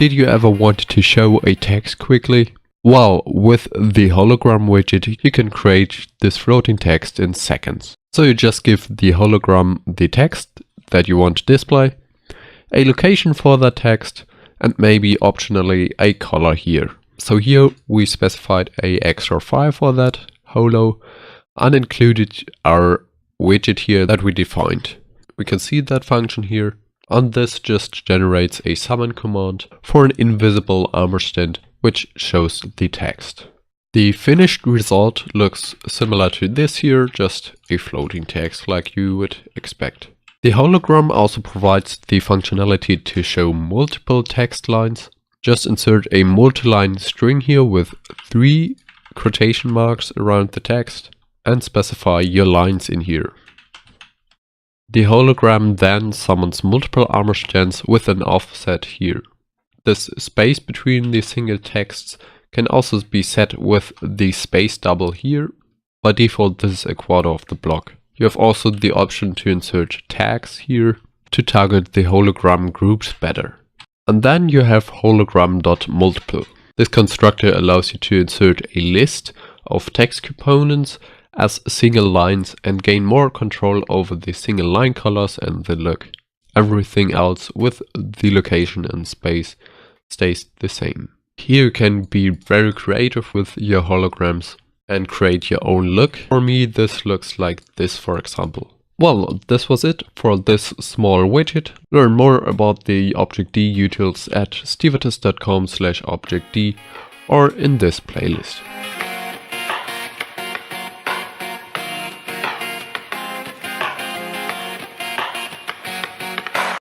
Did you ever want to show a text quickly? Well, with the hologram widget, you can create this floating text in seconds. So you just give the hologram the text that you want to display, a location for that text, and maybe optionally a color here. So here we specified a extra file for that holo and included our widget here that we defined. We can see that function here, and this just generates a summon command for an invisible ampersand which shows the text. The finished result looks similar to this here, just a floating text like you would expect. The hologram also provides the functionality to show multiple text lines. Just insert a multi-line string here with 3 quotation marks around the text and specify your lines in here. The hologram then summons multiple ampersands with an offset here. This space between the single texts can also be set with the space double here. By default, this is a quarter of the block. You have also the option to insert tags here to target the hologram groups better. And then you have hologram.multiple. This constructor allows you to insert a list of text components as single lines and gain more control over the single line colors and the look. Everything else with the location and space stays the same. Here you can be very creative with your holograms and create your own look. For me, this looks like this, for example. Well, this was it for this small widget. Learn more about the objD utils at stevatus.com/objD or in this playlist.